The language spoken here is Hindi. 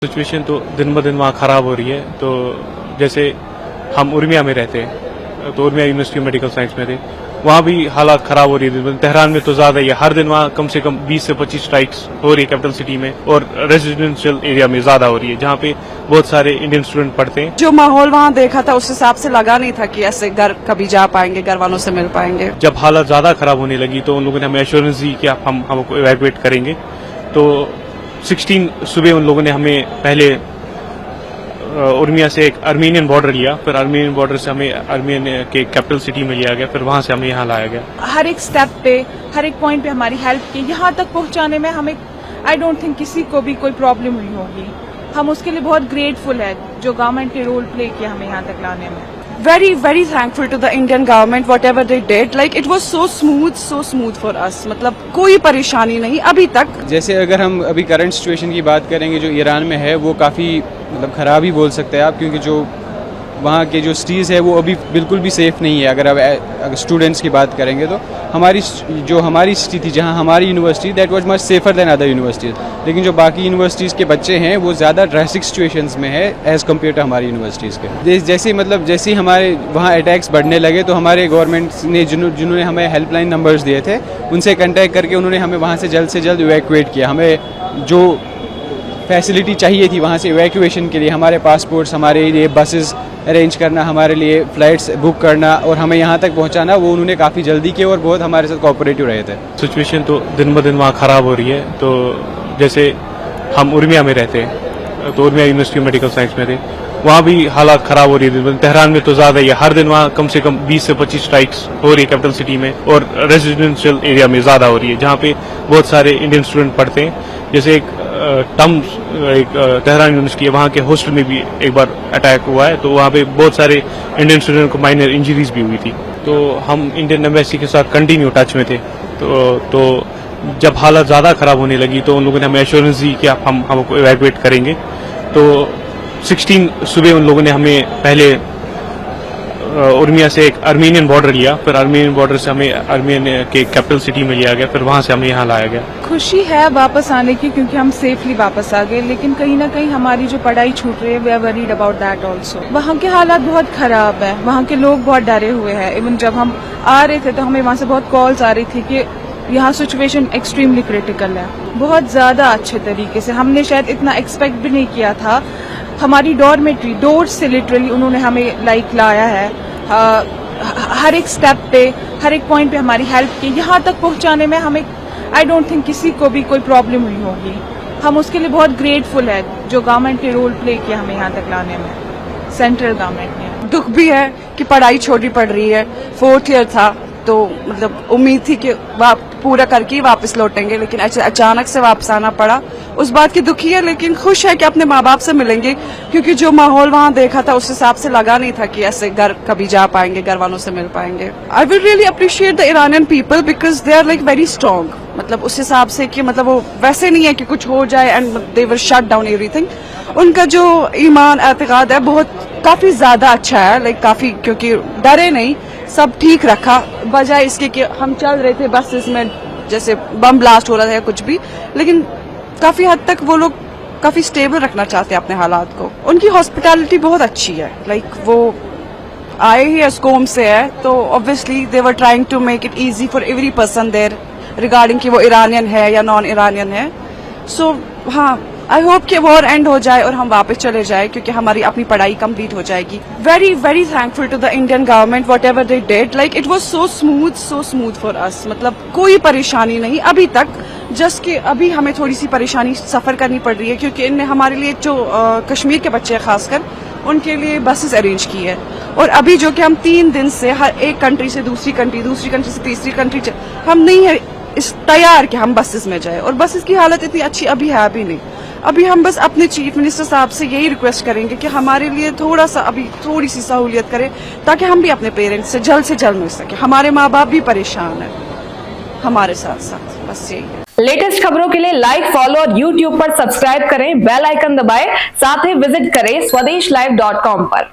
सिचुएशन तो दिन ब दिन वहाँ ख़राब हो रही है। तो जैसे हम उर्मिया में रहते हैं, तो उर्मिया यूनिवर्सिटी मेडिकल साइंस में थे, वहाँ भी हालात ख़राब हो रही है दिन ब दिन। तेहरान में तो ज़्यादा ही है, हर दिन वहाँ कम से कम 20 से 25 स्ट्राइक्स हो रही है कैपिटल सिटी में, और रेजिडेंशियल एरिया में ज़्यादा हो रही है, जहाँ पे बहुत सारे इंडियन स्टूडेंट पढ़ते हैं। जो माहौल वहाँ देखा था उस हिसाब से लगा नहीं था कि ऐसे घर कभी जा पाएंगे, घर वालों से मिल पाएंगे। जब हालात ज़्यादा ख़राब होने लगी तो उन लोगों ने हमें एश्योरेंस दी कि हम हमको इवैक्यूएट करेंगे। तो 16 सुबह उन लोगों ने हमें पहले उर्मिया से एक आर्मीनियन बॉर्डर लिया, फिर आर्मीनियन बॉर्डर से हमें आर्मीनियन के कैपिटल सिटी में लिया गया, फिर वहां से हमें यहाँ लाया गया। हर एक स्टेप पे, हर एक पॉइंट पे हमारी हेल्प की, यहाँ तक पहुँचाने में हमें आई डोंट थिंक किसी को भी कोई प्रॉब्लम हुई होगी। हम उसके लिए बहुत ग्रेटफुल है जो गवर्नमेंट ने रोल प्ले किया हमें यहाँ तक लाने में। Very, very thankful to the Indian government, whatever they did. Like it was so smooth for us. मतलब कोई परेशानी नहीं अभी तक। जैसे अगर हम अभी करंट सिचुएशन की बात करेंगे जो ईरान में है, वो काफ़ी मतलब ख़राब ही बोल सकते हैं आप, क्योंकि जो वहाँ के जो सिटीज़ है वो अभी बिल्कुल भी सेफ़ नहीं है। अगर स्टूडेंट्स की बात करेंगे तो हमारी सिटी थी जहाँ हमारी university, that was much safer than other universities. लेकिन जो बाकी यूनिवर्सिटीज़ के बच्चे हैं वो ज़्यादा ड्रेस्टिक सिचुएशंस में है एज़ कम्पेयर टू हमारी यूनिवर्सिटीज़ के। जैसे हमारे वहाँ अटैक्स बढ़ने लगे तो हमारे गवर्नमेंट ने जिन्होंने हमें हेल्पलाइन नंबर्स दिए थे उनसे कॉन्टैक्ट करके उन्होंने हमें वहाँ से जल्द इवैक्यूएट किया। हमें जो फैसिलिटी चाहिए थी वहाँ से इवैक्यूएशन के लिए, हमारे पासपोर्ट्स, हमारे लिए बसेस अरेंज करना, हमारे लिए फ़्लाइट्स बुक करना और हमें यहाँ तक पहुँचाना, वो उन्होंने काफ़ी जल्दी किया और बहुत हमारे साथ कोऑपरेटिव रहे थे। सिचुएशन तो दिन ब दिन वहाँ ख़राब हो रही है। तो जैसे हम उर्मिया में रहते हैं, तो उर्मिया यूनिवर्सिटी मेडिकल साइंस में थे, वहाँ भी हालात ख़राब हो रही है दिन ब दिन। तेहरान में तो ज़्यादा ही है, हर दिन वहाँ कम से कम 20 से 25 स्ट्राइक्स हो रही है कैपिटल सिटी में, और रेजिडेंशियल एरिया में ज़्यादा हो रही है, जहाँ पे बहुत सारे इंडियन स्टूडेंट पढ़ते हैं। जैसे एक तेहरान यूनिवर्सिटी है, वहाँ के हॉस्टल में भी एक बार अटैक हुआ है, तो वहाँ पे बहुत सारे इंडियन स्टूडेंट को माइनर इंजरीज भी हुई थी। तो हम इंडियन एम्बेसी के साथ कंटिन्यू टच में थे। तो जब हालत ज़्यादा ख़राब होने लगी तो उन लोगों ने हमें एश्योरेंस दी कि हम हमको इवैक्यूएट करेंगे। तो 16 सुबह उन लोगों ने हमें पहले उर्मिया से एक आर्मीनियन बॉर्डर लिया, फिर आर्मीनियन बॉर्डर से हमें आर्मीनियन के कैपिटल सिटी में लिया गया, फिर वहां से हमें यहाँ लाया गया। खुशी है वापस आने की क्योंकि हम सेफली वापस आ गए, लेकिन कहीं ना कहीं हमारी जो पढ़ाई छूट रही है we are worried about that also. वहाँ के हालात बहुत खराब है, वहाँ के लोग बहुत डरे हुए हैं। इवन जब हम आ रहे थे तो हमें वहाँ से बहुत कॉल्स आ रही थी कि यहाँ सिचुएशन एक्सट्रीमली क्रिटिकल है। बहुत ज्यादा अच्छे तरीके से, हमने शायद इतना एक्सपेक्ट भी नहीं किया था। हमारी डॉर्मेट्री डोर से लिटरली उन्होंने हमें लाया है। हर एक स्टेप पे, हर एक पॉइंट पे हमारी हेल्प की, यहाँ तक पहुँचाने में हमें आई डोंट थिंक किसी को भी कोई प्रॉब्लम हुई होगी। हम उसके लिए बहुत ग्रेटफुल है जो गवर्नमेंट ने रोल प्ले किया हमें यहाँ तक लाने में, सेंट्रल गवर्नमेंट ने। दुख भी है कि पढ़ाई छोटी पड़ रही है, 4th ईयर था तो मतलब उम्मीद थी कि पूरा करके ही वापस लौटेंगे, लेकिन अचानक से वापस आना पड़ा। उस बात की दुखी है, लेकिन खुश है कि अपने माँ बाप से मिलेंगे, क्योंकि जो माहौल वहाँ देखा था उस हिसाब से लगा नहीं था कि ऐसे घर कभी जा पाएंगे, घर वालों से मिल पाएंगे। I will really appreciate the Iranian people because they are like very strong. मतलब उस हिसाब से कि मतलब वो वैसे नहीं है कि कुछ हो जाए and they will shut down everything. उनका जो ईमान एतकाद है बहुत काफी ज्यादा अच्छा है, लाइक काफी, क्योंकि डरे नहीं, सब ठीक रखा। बजाय इसके कि हम चल रहे थे बसेस में, जैसे बम ब्लास्ट हो रहा था या कुछ भी, लेकिन काफी हद तक वो लोग काफी स्टेबल रखना चाहते हैं अपने हालात को। उनकी हॉस्पिटैलिटी बहुत अच्छी है, लाइक वो आए ही एस्कोम से है, तो obviously they were trying to make it easy for every person there regarding कि वो ईरानियन है या नॉन ईरानियन है। सो हाँ, आई होप कि वॉर एंड हो जाए और हम वापस चले जाए, क्योंकि हमारी अपनी पढ़ाई कंप्लीट हो जाएगी। Very, very thankful to the Indian government, whatever they did. Like it was so smooth for us. मतलब कोई परेशानी नहीं अभी तक, जस्ट कि अभी हमें थोड़ी सी परेशानी सफर करनी पड़ रही है, क्योंकि इनने हमारे लिए जो कश्मीर के बच्चे हैं खासकर, उनके लिए बसेस अरेंज की है। और अभी जो कि हम 3 दिन से हर एक कंट्री से दूसरी कंट्री से तीसरी कंट्री, हम नहीं है इस तैयार कि हम बसेस में जाए, और बसेस की हालत इतनी अच्छी अभी है अभी नहीं। अभी हम बस अपने चीफ मिनिस्टर साहब से यही रिक्वेस्ट करेंगे कि हमारे लिए थोड़ा सा अभी थोड़ी सी सहूलियत करें, ताकि हम भी अपने पेरेंट्स से जल्द मिल सके। हमारे माँ बाप भी परेशान है हमारे साथ साथ, बस यही है। लेटेस्ट खबरों के लिए लाइक, फॉलो और यूट्यूब पर सब्सक्राइब करें, बेल आइकन दबाएं, साथ ही विजिट करें swedishlive.com पर।